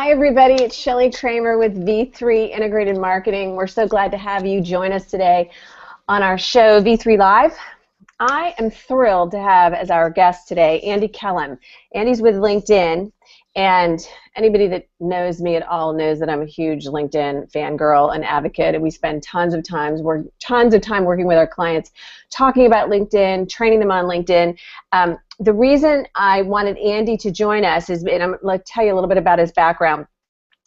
Hi everybody, it's Shelly Kramer with V3 Integrated Marketing. We're so glad to have you join us today on our show V3 Live. I am thrilled to have as our guest today Andy Kellum. Andy's with LinkedIn, and anybody that knows me at all knows that I'm a huge LinkedIn fangirl and advocate, and we spend tons of time working with our clients talking about LinkedIn, training them on LinkedIn. The reason I wanted Andy to join us is, and I'm going to tell you a little bit about his background.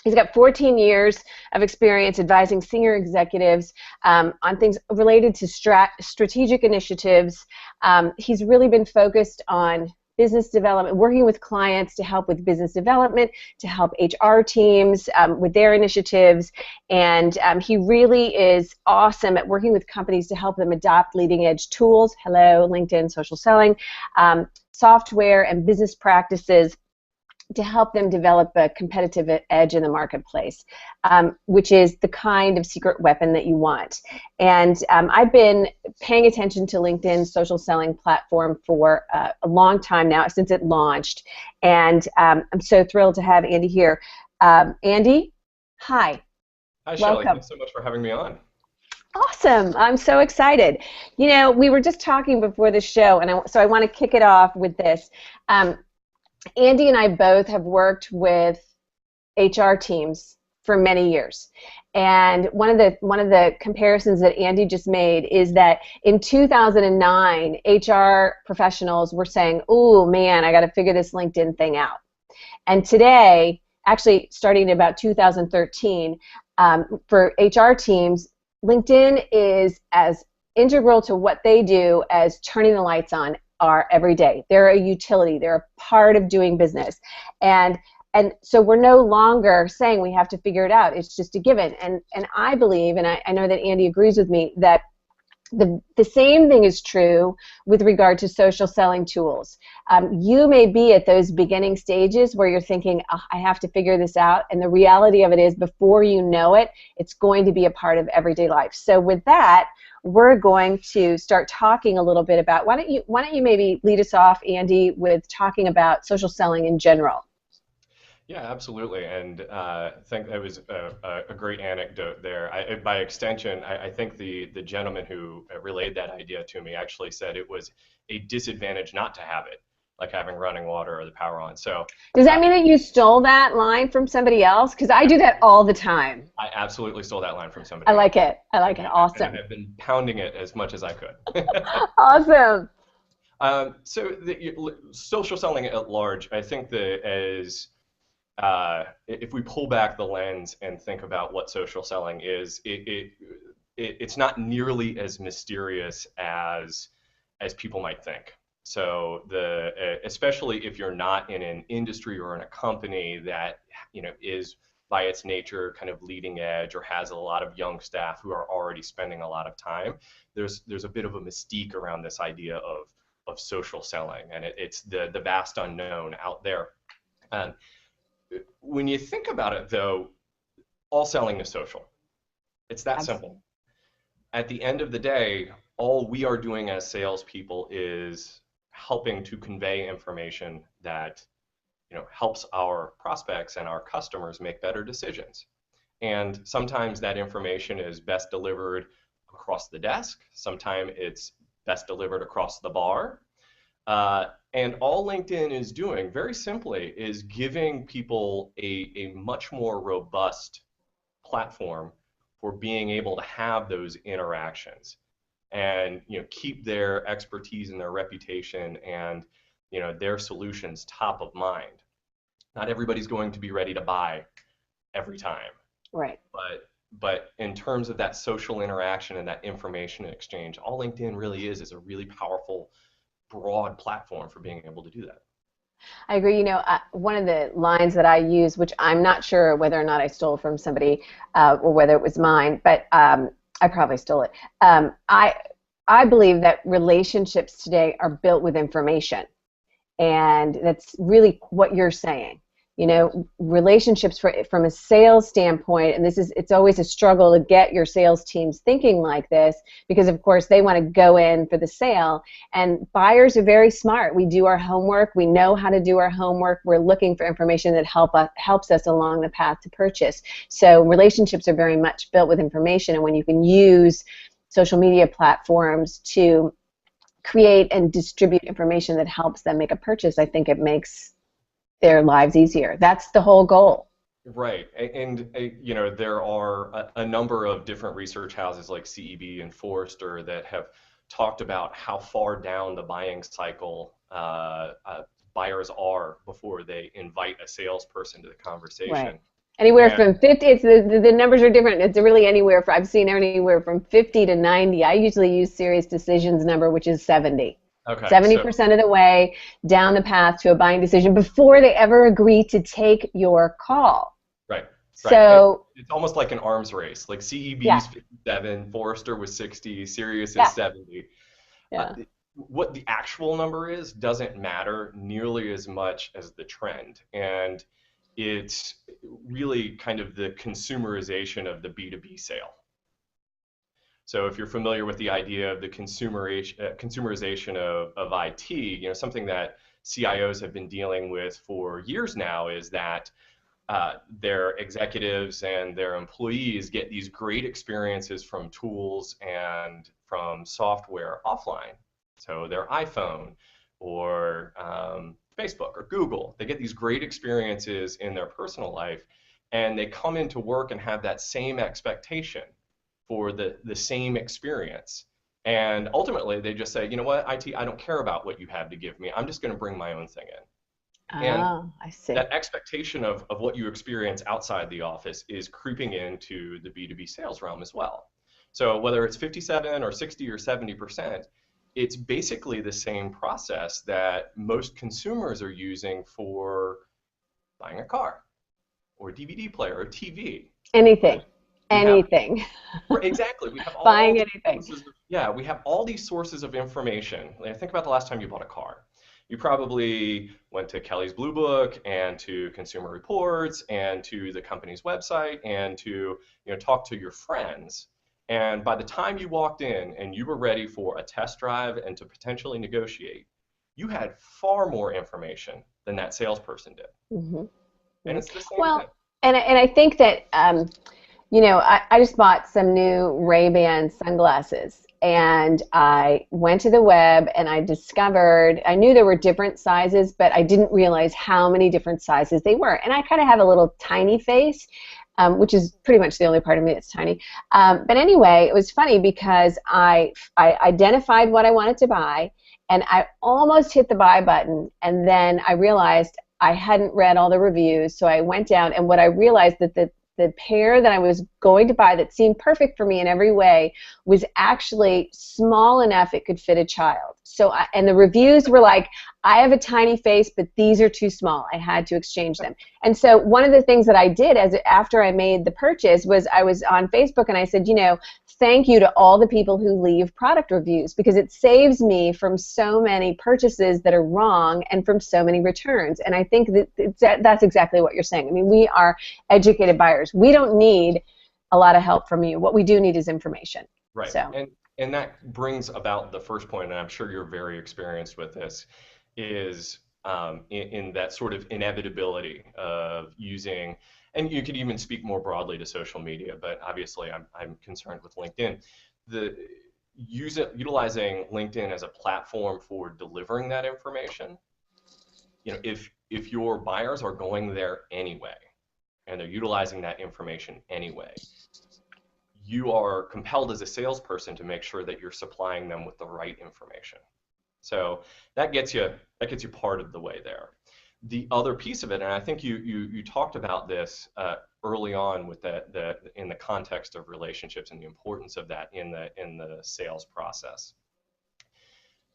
He's got 14 years of experience advising senior executives on things related to strategic initiatives. He's really been focused on business development, working with clients to help with business development, to help HR teams with their initiatives, and he really is awesome at working with companies to help them adopt leading-edge tools, LinkedIn, social selling, software, and business practices to help them develop a competitive edge in the marketplace, which is the kind of secret weapon that you want. And I've been paying attention to LinkedIn's social selling platform for a long time now, since it launched. And I'm so thrilled to have Andy here. Andy, hi. Hi, Shelly. Welcome. Thanks so much for having me on. Awesome. I'm so excited. You know, we were just talking before the show, and so I want to kick it off with this. Andy and I both have worked with HR teams for many years, and one of the comparisons that Andy just made is that in 2009, HR professionals were saying, "Oh man, I got to figure this LinkedIn thing out." And today, actually starting in about 2013, for HR teams, LinkedIn is as integral to what they do as turning the lights on are every day. They're a utility. They're a part of doing business. And so we're no longer saying we have to figure it out. It's just a given. And I believe, and I know that Andy agrees with me, that the same thing is true with regard to social selling tools. You may be at those beginning stages where you're thinking, oh, I have to figure this out, and the reality of it is before you know it, it's going to be a part of everyday life. So with that, we're going to start talking a little bit about, why don't you maybe lead us off, Andy, with talking about social selling in general? Yeah, absolutely. And I think that was a great anecdote there. By extension, I think the gentleman who relayed that idea to me actually said it was a disadvantage not to have it, like having running water or the power on. So does that mean that you stole that line from somebody else? Because I do that all the time. I absolutely stole that line from somebody I else. like it. I like it. Awesome. And I've been pounding it as much as I could. Awesome. So social selling at large, I think that as if we pull back the lens and think about what social selling is, it's not nearly as mysterious as people might think. So especially if you're not in an industry or in a company that is by its nature kind of leading edge or has a lot of young staff who are already spending a lot of time, there's a bit of a mystique around this idea of social selling, and it's the vast unknown out there. When you think about it, though, all selling is social. It's that simple. At the end of the day, all we are doing as salespeople is helping to convey information that helps our prospects and our customers make better decisions. And sometimes that information is best delivered across the desk. Sometimes it's best delivered across the bar. And all LinkedIn is doing, very simply, is giving people a much more robust platform for being able to have those interactions and keep their expertise and their reputation and their solutions top of mind. Not everybody's going to be ready to buy every time. Right. But in terms of that social interaction and that information exchange, all LinkedIn really is a really powerful, broad platform for being able to do that. I agree. One of the lines that I use, which I'm not sure whether or not I stole from somebody or whether it was mine, but I probably stole it. I believe that relationships today are built with information, and that's really what you're saying. relationships from a sales standpoint, and it's always a struggle to get your sales teams thinking like this, because of course they want to go in for the sale, and buyers are very smart. We do our homework. We know how to do our homework. We're looking for information that helps us along the path to purchase. So relationships are very much built with information, and when you can use social media platforms to create and distribute information that helps them make a purchase, I think it makes their lives easier. That's the whole goal. Right. And there are a number of different research houses like CEB and Forrester that have talked about how far down the buying cycle buyers are before they invite a salesperson to the conversation. Right. Anywhere from 50, the numbers are different. It's really I've seen anywhere from 50 to 90. I usually use Serious Decisions number, which is 70. Okay, 70% of the way down the path to a buying decision before they ever agree to take your call. Right. So it's almost like an arms race. Like CEB is 57, Forrester was 60, Sirius is 70. Yeah. What the actual number is doesn't matter nearly as much as the trend. And it's really kind of the consumerization of the B2B sale. So if you're familiar with the idea of the consumerization of IT, something that CIOs have been dealing with for years now is that their executives and their employees get these great experiences from tools and from software offline. So their iPhone or Facebook or Google, they get these great experiences in their personal life, and they come into work and have that same expectation for the same experience. And ultimately, they just say, you know what, IT, I don't care about what you have to give me. I'm just going to bring my own thing in. And I see. that expectation of what you experience outside the office is creeping into the B2B sales realm as well. So whether it's 57 or 60 or 70%, it's basically the same process that most consumers are using for buying a car or a DVD player or TV. Anything. Anything. Exactly. We have all buying anything. We have all these sources of information. Think about the last time you bought a car. You probably went to Kelly's Blue Book and to Consumer Reports and to the company's website and to talk to your friends. And by the time you walked in and you were ready for a test drive and to potentially negotiate, you had far more information than that salesperson did. Mm-hmm. And it's the same thing. And I think that I just bought some new Ray-Ban sunglasses, and I went to the web and I knew there were different sizes, but I didn't realize how many different sizes they were. And I kind of have a little tiny face, which is pretty much the only part of me that's tiny. But anyway, it was funny because I identified what I wanted to buy, and I almost hit the buy button, and then I realized I hadn't read all the reviews, so I went down, and what I realized that the pair that I was going to buy that seemed perfect for me in every way was actually small enough it could fit a child. So, and the reviews were like, I have a tiny face, but these are too small. I had to exchange them. And so one of the things that I did after I made the purchase was I was on Facebook and I said, thank you to all the people who leave product reviews, because it saves me from so many purchases that are wrong and from so many returns. And I think that's exactly what you're saying. I mean, we are educated buyers. We don't need a lot of help from you. What we do need is information. Right. So. And that brings about the first point, and I'm sure you're very experienced with this, is in that sort of inevitability of using, and you could even speak more broadly to social media, but obviously I'm concerned with LinkedIn. Utilizing LinkedIn as a platform for delivering that information. If your buyers are going there anyway, and they're utilizing that information anyway, you are compelled as a salesperson to make sure that you're supplying them with the right information. So that gets you part of the way there. The other piece of it, and I think you talked about this early on with in the context of relationships and the importance of that in the sales process.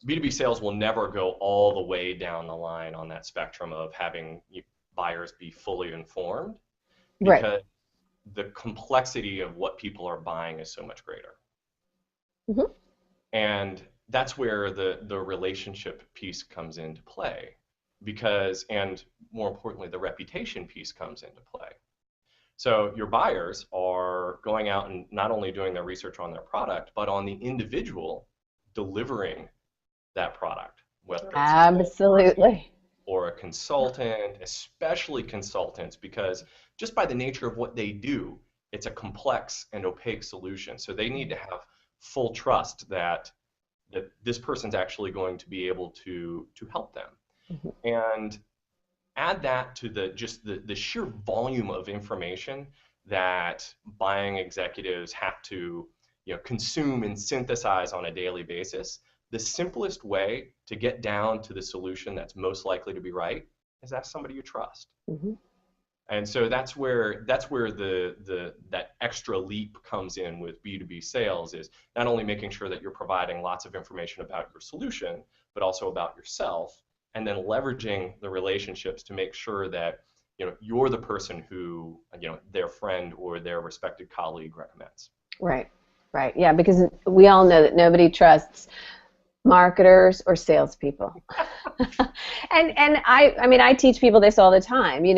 B2B sales will never go all the way down the line on that spectrum of having buyers be fully informed, because right. The complexity of what people are buying is so much greater. Mm-hmm. And that's where the relationship piece comes into play. because, and more importantly, the reputation piece comes into play. So your buyers are going out and not only doing their research on their product, but on the individual delivering that product, whether it's a Absolutely. or a consultant, especially consultants, because just by the nature of what they do, it's a complex and opaque solution. So they need to have full trust that this person's actually going to be able to help them. Mhm. And add that to the sheer volume of information that buying executives have to consume and synthesize on a daily basis. The simplest way to get down to the solution that's most likely to be right is ask somebody you trust. Mm-hmm. And so that's where that extra leap comes in with B2B sales, is not only making sure that you're providing lots of information about your solution, but also about yourself, and then leveraging the relationships to make sure that you're the person who their friend or their respected colleague recommends. Right, right. Yeah, because we all know that nobody trusts marketers or salespeople. and I mean, I teach people this all the time. You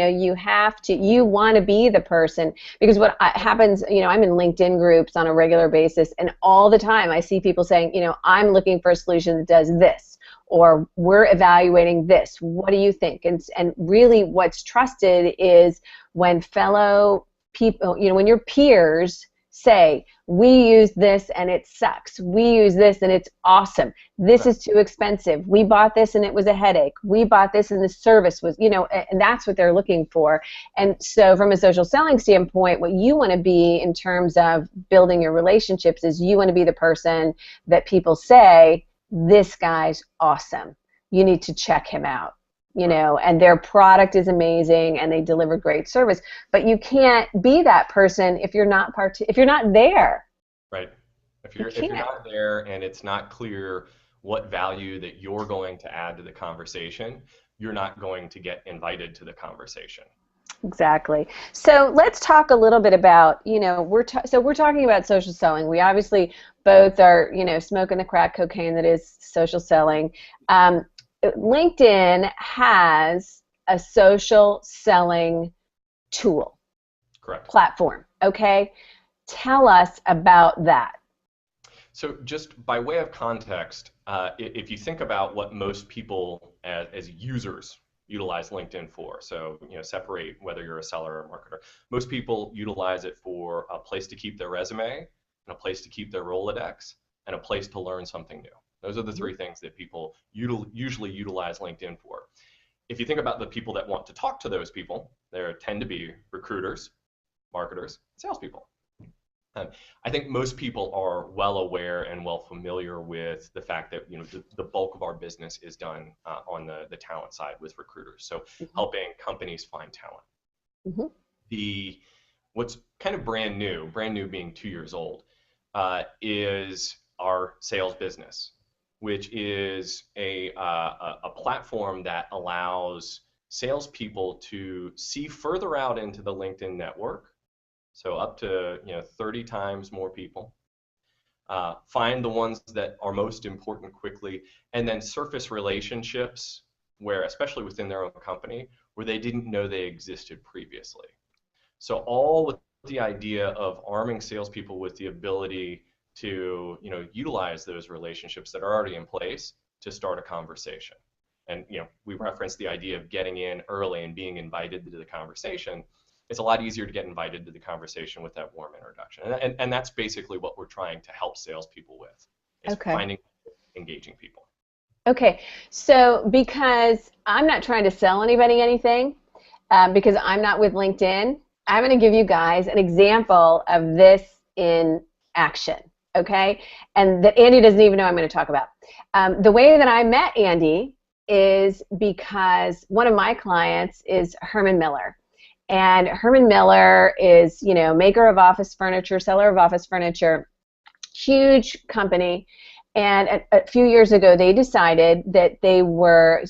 want to be the person, because what happens, I'm in LinkedIn groups on a regular basis, and all the time I see people saying, I'm looking for a solution that does this, or we're evaluating this. What do you think? And really what's trusted is when fellow people, when your peers say, we use this and it sucks. We use this and it's awesome. This is too expensive. We bought this and it was a headache. We bought this and the service was, and that's what they're looking for. And so from a social selling standpoint, what you want to be in terms of building your relationships is you want to be the person that people say, this guy's awesome. You need to check him out. And their product is amazing and they deliver great service. But you can't be that person if you're not there. Right. If you're not there and it's not clear what value that you're going to add to the conversation, you're not going to get invited to the conversation. Exactly. So let's talk a little bit about, we're talking about social selling. We obviously both are, smoking the crack cocaine that is social selling. LinkedIn has a social selling tool. Correct. Platform. Okay. Tell us about that. So just by way of context, if you think about what most people as users utilize LinkedIn for, so separate whether you're a seller or a marketer, most people utilize it for a place to keep their resume, and a place to keep their Rolodex, and a place to learn something new. Those are the three things that people usually utilize LinkedIn for. If you think about the people that want to talk to those people, there tend to be recruiters, marketers, salespeople. I think most people are well aware and well familiar with the fact that the bulk of our business is done on the talent side with recruiters, so helping companies find talent. Mm-hmm. What's kind of brand new being 2 years old, is our sales business, which is a platform that allows salespeople to see further out into the LinkedIn network, so up to 30 times more people, find the ones that are most important quickly, and then surface relationships where, especially within their own company, where they didn't know they existed previously. So all with the idea of arming salespeople with the ability to utilize those relationships that are already in place to start a conversation. And we referenced the idea of getting in early and being invited to the conversation. It's a lot easier to get invited to the conversation with that warm introduction, and that's basically what we're trying to help salespeople with, is finding engaging people. Okay, so because I'm not trying to sell anybody anything, because I'm not with LinkedIn, I'm going to give you guys an example of this in action. Okay, and that Andy doesn't even know I'm going to talk about. The way that I met Andy is because one of my clients is Herman Miller, and Herman Miller is maker of office furniture, seller of office furniture, huge company. And a few years ago, they decided that they were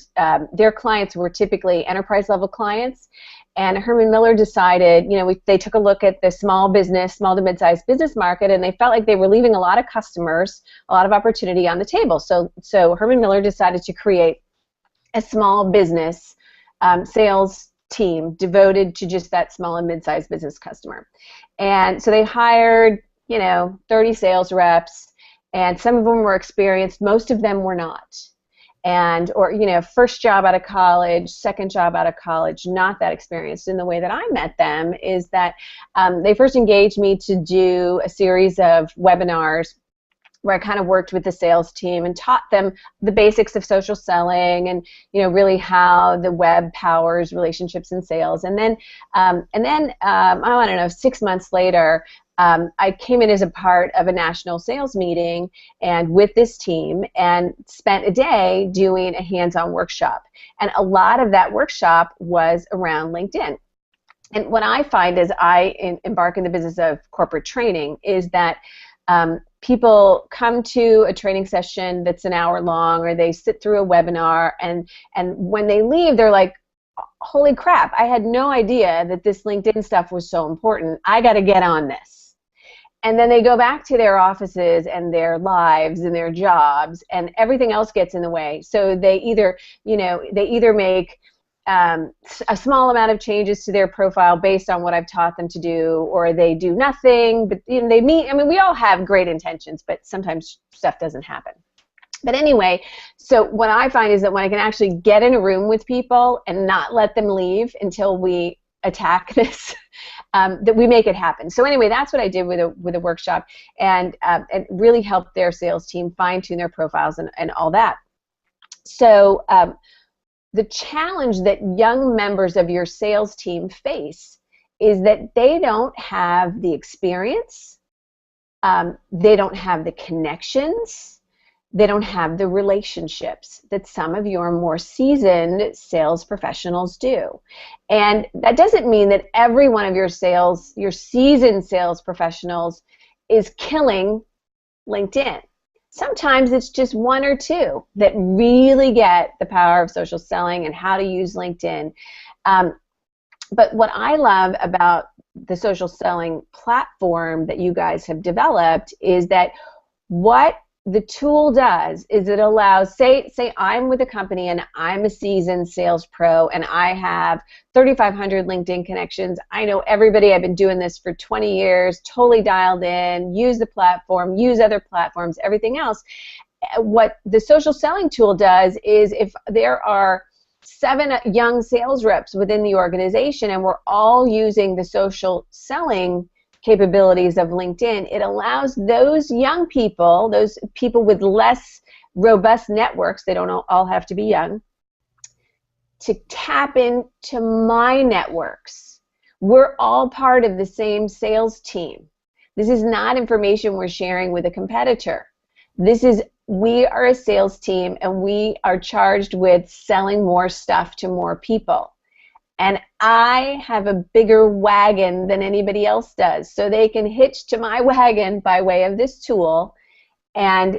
their clients were typically enterprise level clients. And Herman Miller decided, they took a look at the small to mid-sized business market, and they felt like they were leaving a lot of customers, a lot of opportunity on the table. So Herman Miller decided to create a small business sales team devoted to just that small and mid-sized business customer. And so they hired, 30 sales reps, and some of them were experienced, most of them were not. And, or, first job out of college, second job out of college, not that experienced. And the way that I met them is that they first engaged me to do a series of webinars where I kind of worked with the sales team and taught them the basics of social selling and really how the web powers relationships and sales. And then I don't know, 6 months later, I came in as a part of a national sales meeting and with this team and spent a day doing a hands-on workshop. And a lot of that workshop was around LinkedIn. And what I find as I embark in the business of corporate training is that people come to a training session that's an hour long, or they sit through a webinar, and when they leave, they're like, holy crap, I had no idea that this LinkedIn stuff was so important. I got to get on this. And then they go back to their offices and their lives and their jobs, and everything else gets in the way. So they either make a small amount of changes to their profile based on what I've taught them to do, or they do nothing, but they meet. I mean, we all have great intentions, but sometimes stuff doesn't happen. But anyway, so what I find is that when I can actually get in a room with people and not let them leave until we attack this, that we make it happen. So anyway, that's what I did with a workshop, and it really helped their sales team fine-tune their profiles and all that. So the challenge that young members of your sales team face is that they don't have the experience, they don't have the connections, they don't have the relationships that some of your more seasoned sales professionals do. And that doesn't mean that every one of your seasoned sales professionals is killing LinkedIn. Sometimes it's just one or two that really get the power of social selling and how to use LinkedIn. But what I love about the social selling platform that you guys have developed is that what the tool does is it allows, say I'm with a company and I'm a seasoned sales pro and I have 3,500 LinkedIn connections. I know everybody. I've been doing this for 20 years, totally dialed in, use the platform, use other platforms, everything else. What the social selling tool does is if there are 7 young sales reps within the organization and we're all using the social selling capabilities of LinkedIn, it allows those young people, those people with less robust networks, they don't all have to be young, to tap into my networks. We're all part of the same sales team. This is not information we're sharing with a competitor. We are a sales team and we are charged with selling more stuff to more people. And I have a bigger wagon than anybody else does. So they can hitch to my wagon by way of this tool, and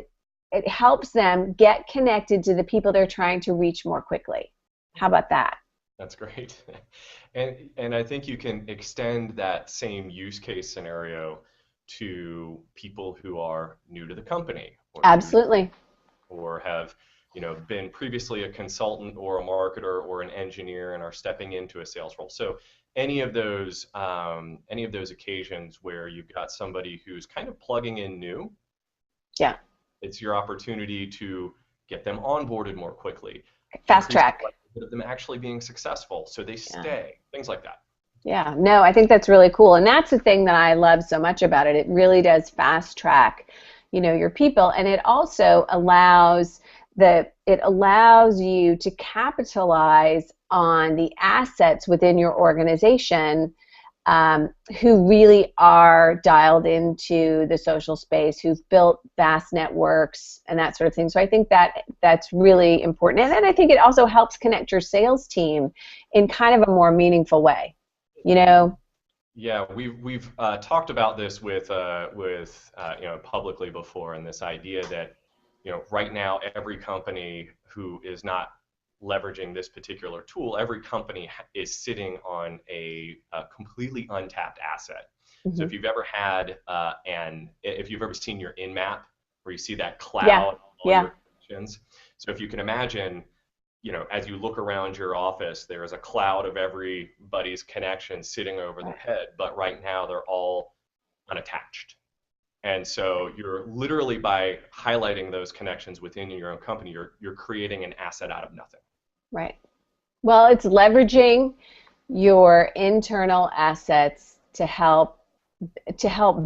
it helps them get connected to the people they're trying to reach more quickly. How about that? That's great. And I think you can extend that same use case scenario to people who are new to the company, or Absolutely. or have been previously a consultant or a marketer or an engineer and are stepping into a sales role. So any of those occasions where you've got somebody who's kind of plugging in new, Yeah. it's your opportunity to get them onboarded more quickly, Fast track. the likelihood of them actually being successful, so they stay, things like that. Yeah, no, I think that's really cool, and that's the thing that I love so much about it. It really does fast track, your people, and it also allows you to capitalize on the assets within your organization who really are dialed into the social space, who've built vast networks and that sort of thing. So I think that's really important, and then I think it also helps connect your sales team in kind of a more meaningful way. Yeah, we've talked about this with publicly before, and this idea that right now every company who is not leveraging this particular tool, every company is sitting on a completely untapped asset. Mm-hmm. So if you've ever had if you've ever seen your in-map where you see that cloud, Yeah. all your connections. So if you can imagine as you look around your office, there is a cloud of everybody's connections sitting over their head, but right now they're all unattached. And so you're literally, by highlighting those connections within your own company, you're creating an asset out of nothing. Right. Well, it's leveraging your internal assets to help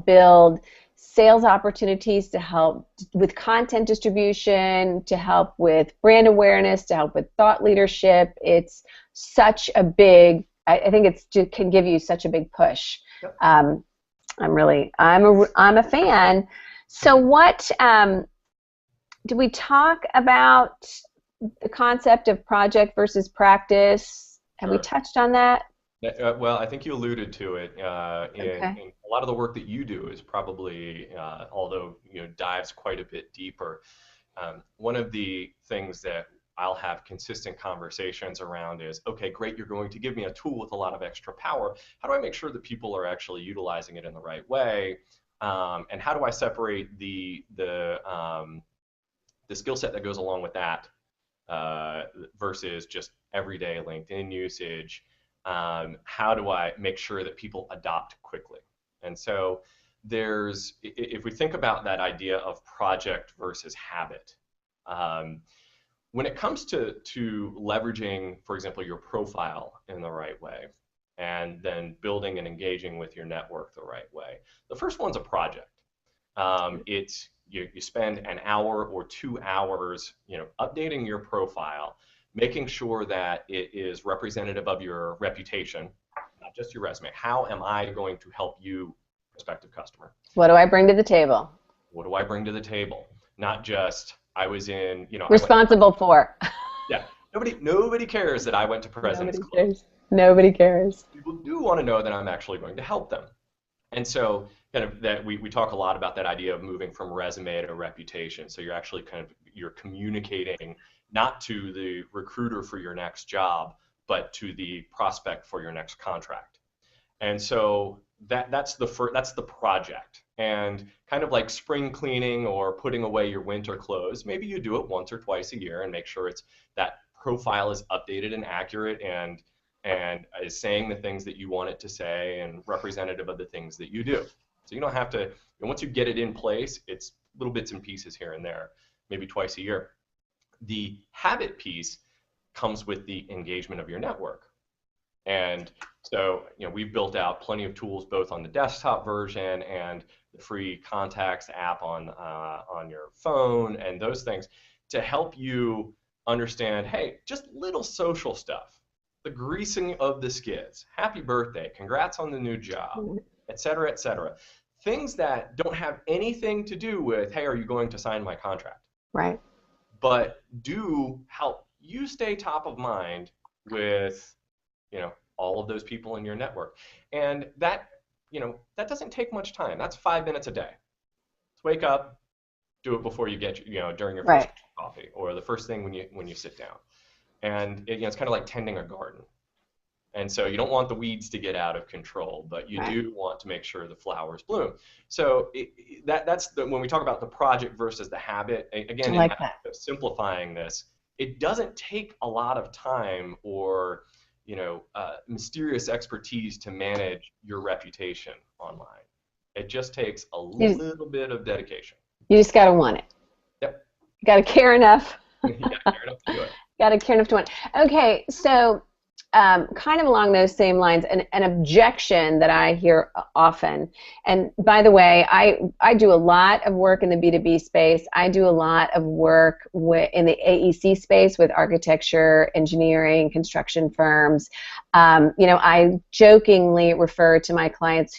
build sales opportunities, to help with content distribution, to help with brand awareness, to help with thought leadership. It's such a big, I think it can give you such a big push. Yep. I'm a fan. So what do we talk about the concept of project versus practice? Have we touched on that? Well, I think you alluded to it. Okay. In a lot of the work that you do is probably, although dives quite a bit deeper. One of the things that I'll have consistent conversations around is, okay, great, you're going to give me a tool with a lot of extra power. How do I make sure that people are actually utilizing it in the right way? And how do I separate the skill set that goes along with that versus just everyday LinkedIn usage? How do I make sure that people adopt quickly? And so if we think about that idea of project versus habit, when it comes to leveraging, for example, your profile in the right way, and then building and engaging with your network the right way, the first one's a project. You spend an hour or 2 hours, updating your profile, making sure that it is representative of your reputation, not just your resume. How am I going to help you, prospective customer? What do I bring to the table? What do I bring to the table? Not just I was in, responsible for. Yeah, nobody cares that I went to President's Club. Nobody cares. People do want to know that I'm actually going to help them. And so kind of that we talk a lot about that idea of moving from resume to reputation. So you're actually you're communicating not to the recruiter for your next job, but to the prospect for your next contract. And so that's the project. And kind of like spring cleaning or putting away your winter clothes, maybe you do it once or twice a year and make sure that profile is updated and accurate and is saying the things that you want it to say and representative of the things that you do. So you don't have to, once you get it in place, it's little bits and pieces here and there, maybe twice a year. The habit piece comes with the engagement of your network. And so, we've built out plenty of tools both on the desktop version and the free contacts app on your phone and those things to help you understand, hey, just little social stuff, the greasing of the skids, happy birthday, congrats on the new job, et cetera, et cetera. Things that don't have anything to do with, hey, are you going to sign my contract? Right. But do help you stay top of mind with, all of those people in your network. And that doesn't take much time. That's 5 minutes a day. Just wake up, do it before you get, during your first coffee or the first thing when you sit down. And it's kind of like tending a garden. And so you don't want the weeds to get out of control, but you do want to make sure the flowers bloom. So that's when we talk about the project versus the habit. Again, simplifying this, it doesn't take a lot of time or mysterious expertise to manage your reputation online. It just takes a little bit of dedication. You just got to want it. Yep. You got to care enough. You got to care enough to do it. Got to care enough to want it. Okay, so kind of along those same lines, an objection that I hear often, and by the way, I do a lot of work in the B2B space. I do a lot of work in the AEC space with architecture, engineering, construction firms. I jokingly refer to my clients